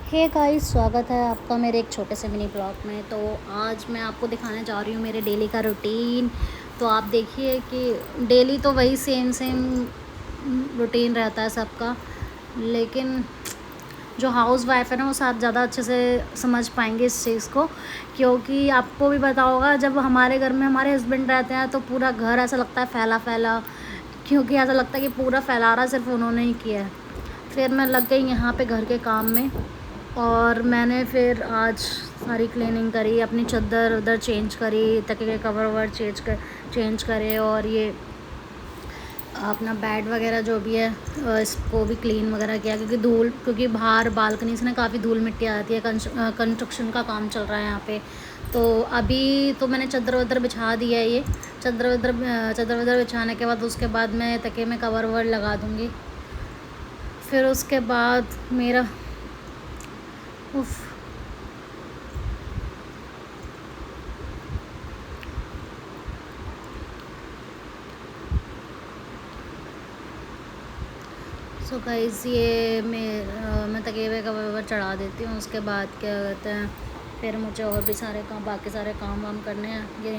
Hey guys, स्वागत है आपका मेरे एक छोटे से मिनी ब्लॉग में। तो आज मैं आपको दिखाने जा रही हूँ मेरे डेली का रूटीन। तो आप देखिए कि डेली तो वही सेम सेम रूटीन रहता है सबका, लेकिन जो हाउस वाइफ है ना वो साथ ज़्यादा अच्छे से समझ पाएंगे इस चीज़ को, क्योंकि आपको भी पता होगा जब हमारे घर में हमारे हस्बैंड रहते हैं तो पूरा घर ऐसा लगता है फैला फैला, क्योंकि ऐसा लगता है कि पूरा फैलाना सिर्फ उन्होंने ही किया है। फिर मैं लग गई यहाँ पे घर के काम में, और मैंने फिर आज सारी क्लीनिंग करी, अपनी चादर उधर चेंज करी, तकिए के कवर ववर चेंज करे, और ये अपना बेड वगैरह जो भी है इसको भी क्लीन वगैरह किया, क्योंकि बाहर बालकनी से ना काफ़ी धूल मिट्टी आती है। कंस्ट्रक्शन का काम चल रहा है यहाँ पे। तो अभी तो मैंने चादर वदर बिछा दिया है। ये चादर वदर बिछाने के बाद उसके बाद मैं तकिए में कवर ववर लगा दूँगी। फिर उसके बाद मेरा उफ सो गाइस, ये मैं तकिए पे कवर चढ़ा देती हूँ। उसके बाद क्या कहते हैं, फिर मुझे और भी सारे काम, बाकी सारे काम वाम करने हैं। ये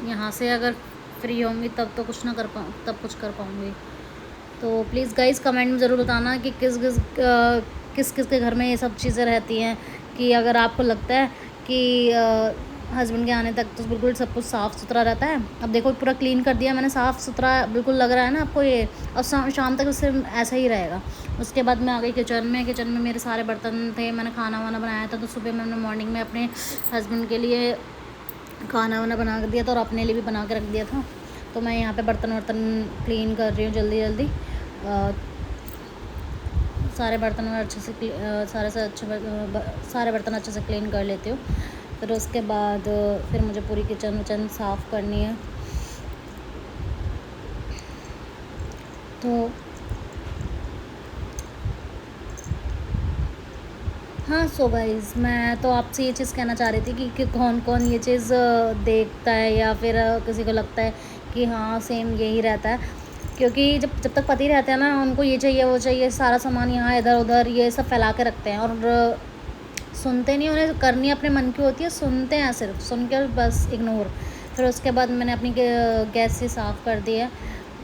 यहाँ से अगर फ्री होंगी तब तो कुछ ना कर पाऊँ, तब कुछ कर पाऊँगी। तो प्लीज़ गाइस कमेंट में ज़रूर बताना कि किस किस के घर में ये सब चीज़ें रहती हैं, कि अगर आपको लगता है कि हस्बैंड के आने तक तो बिल्कुल सब कुछ साफ़ सुथरा रहता है। अब देखो पूरा क्लीन कर दिया मैंने, साफ़ सुथरा बिल्कुल लग रहा है ना आपको ये, और शाम तक उससे ऐसा ही रहेगा। उसके बाद मैं आ गई किचन में मेरे सारे बर्तन थे, मैंने खाना वाना बनाया था। तो सुबह मैंने मॉर्निंग में अपने हस्बैंड के लिए खाना वाना बना कर दिया था और अपने लिए भी बना के रख दिया था। तो मैं यहाँ पे बर्तन वर्तन क्लीन कर रही हूँ जल्दी जल्दी। सारे बर्तन अच्छे से सारे बर्तन अच्छे से क्लीन कर लेती हूँ। फिर उसके बाद फिर मुझे पूरी किचन विचन साफ़ करनी है। तो हाँ, सो गाइज़ मैं तो आपसे ये चीज़ कहना चाह रही थी कि कौन कौन ये चीज़ देखता है, या फिर किसी को लगता है कि हाँ सेम यही रहता है। क्योंकि जब जब तक पति रहते हैं ना, उनको ये चाहिए वो चाहिए, सारा सामान यहाँ इधर उधर ये सब फैला के रखते हैं, और सुनते नहीं। उन्हें करनी अपने मन की होती है, सुनते हैं सिर्फ, सुन कर बस इग्नोर। फिर उसके बाद मैंने अपनी गैस से साफ़ कर दी है।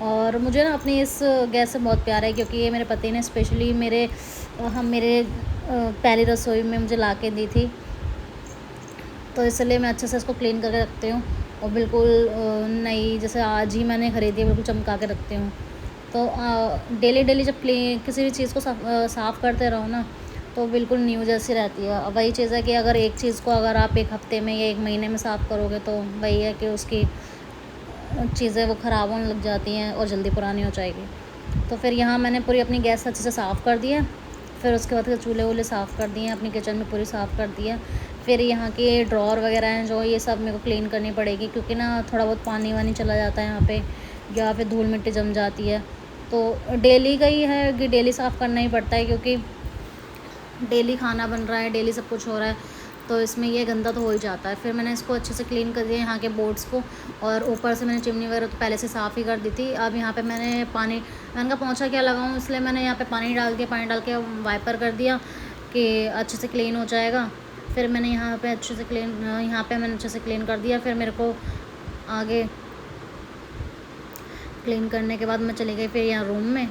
और मुझे ना अपनी इस गैस से बहुत प्यार है, क्योंकि ये मेरे पति ने स्पेशली मेरे पहली रसोई में मुझे ला के दी थी। तो इसलिए मैं अच्छे से इसको क्लीन करके रखती हूँ, और बिल्कुल नई, जैसे आज ही मैंने ख़रीदी है, बिल्कुल चमका के रखती हूँ। तो डेली डेली जब किसी भी चीज़ को साफ़ करते रहो ना, तो बिल्कुल न्यू जैसी रहती है। अब वही चीज़ है कि अगर एक चीज़ को अगर आप एक हफ़्ते में या एक महीने में साफ़ करोगे, तो वही है कि उसकी चीज़ें वो ख़राब होने लग जाती हैं और जल्दी पुरानी हो जाएगी। तो फिर यहाँ मैंने पूरी अपनी गैस अच्छे से साफ़ कर दी है। फिर उसके बाद चूल्हे वूल्हे साफ़ कर दिए हैं, अपनी किचन में पूरी साफ़ कर दी है। फिर यहाँ के ड्रॉर वगैरह हैं जो, ये सब मेरे को क्लीन करनी पड़ेगी, क्योंकि ना थोड़ा बहुत पानी वानी चला जाता है यहाँ पे, या फिर धूल मिट्टी जम जाती है। तो डेली का ही है कि डेली साफ़ करना ही पड़ता है, क्योंकि डेली खाना बन रहा है, डेली सब कुछ हो रहा है, तो इसमें ये गंदा तो हो ही जाता है। फिर मैंने इसको अच्छे से क्लीन कर दिया यहाँ के बोर्ड्स को, और ऊपर से मैंने चिमनी वगैरह तो पहले से साफ़ ही कर दी थी। अब यहाँ पे मैंने मैंने कहा पोंछा क्या लगाऊँ, इसलिए मैंने यहाँ पे पानी डाल के वाइपर कर दिया कि अच्छे से क्लीन हो जाएगा। फिर मैंने यहाँ पे मैंने अच्छे से क्लीन कर दिया। फिर मेरे को आगे क्लीन करने के बाद मैं चली गई फिर यहाँ रूम में,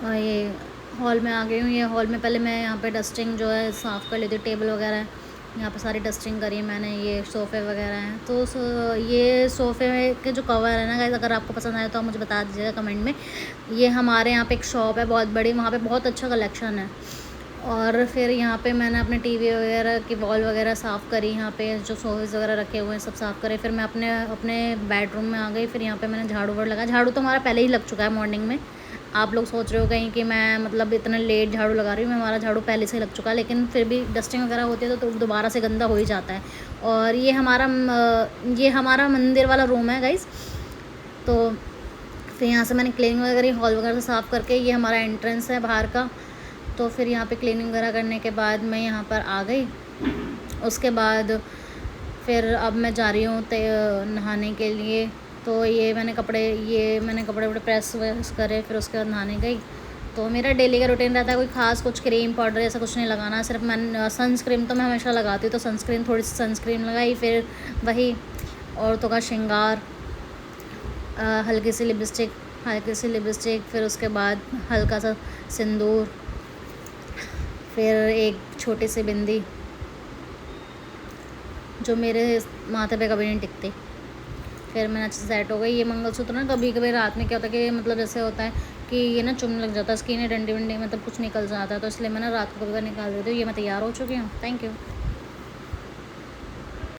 और ये हॉल में आ गई हूँ। ये हॉल में पहले मैं यहाँ पे डस्टिंग जो है साफ़ कर लेती हूँ, टेबल वगैरह है यहाँ पे सारी डस्टिंग करी है मैंने। ये सोफ़े वगैरह हैं, तो ये सोफ़े के जो कवर है ना गाइस, अगर आपको पसंद आए तो आप मुझे बता दीजिएगा कमेंट में। ये हमारे यहाँ पे एक शॉप है बहुत बड़ी, वहाँ पे बहुत अच्छा कलेक्शन है। और फिर यहाँ पे मैंने अपने टीवी वगैरह की वॉल वगैरह साफ़ करी, यहाँ पे जो सोफ़ेज़ वगैरह रखे हुए हैं सब साफ़ करे। फिर मैं अपने बेडरूम में आ गई। फिर यहाँ पे मैंने झाड़ू वाड़ू लगाया। झाड़ू तो हमारा पहले ही लग चुका है मॉर्निंग में। आप लोग सोच रहे हो कहीं कि मैं मतलब इतना लेट झाड़ू लगा रही हूँ, हमारा झाड़ू पहले से ही लग चुका है, लेकिन फिर भी डस्टिंग वगैरह होती है तो दोबारा से गंदा हो ही जाता है। और ये हमारा मंदिर वाला रूम है गाइस। तो फिर यहाँ से मैंने क्लीनिंग वगैरह हॉल वगैरह से साफ़ करके, ये हमारा एंट्रेंस है बाहर का। तो फिर यहाँ पे क्लीनिंग वगैरह करने के बाद मैं यहाँ पर आ गई। उसके बाद फिर अब मैं जा रही हूँ नहाने के लिए। तो ये मैंने कपड़े वपड़े प्रेस वेस करे, फिर उसके बाद नहाने गई। तो मेरा डेली का रूटीन रहता है, कोई ख़ास कुछ क्रीम पाउडर ऐसा कुछ नहीं लगाना, सिर्फ मैं सनस्क्रीन तो मैं हमेशा लगाती हूँ, तो सनस्क्रीन थोड़ी सी सनस्क्रीन लगाई, फिर वही औरतों का श्रृंगार, हल्की सी लिपस्टिक, फिर उसके बाद हल्का सा सिंदूर, फिर एक छोटी सी बिंदी जो मेरे माथे पे कभी नहीं टिकती। फिर मैंने अच्छे से सेट हो गई। ये मंगलसूत्र ना कभी कभी रात में क्या होता है कि मतलब जैसे होता है कि ये ना चुभने लग जाता है, स्किन डंडी वंडी मतलब कुछ निकल जाता है, तो इसलिए मैं ना रात को कभी निकाल देती हूँ। ये मैं तैयार हो चुकी हूँ। Thank you.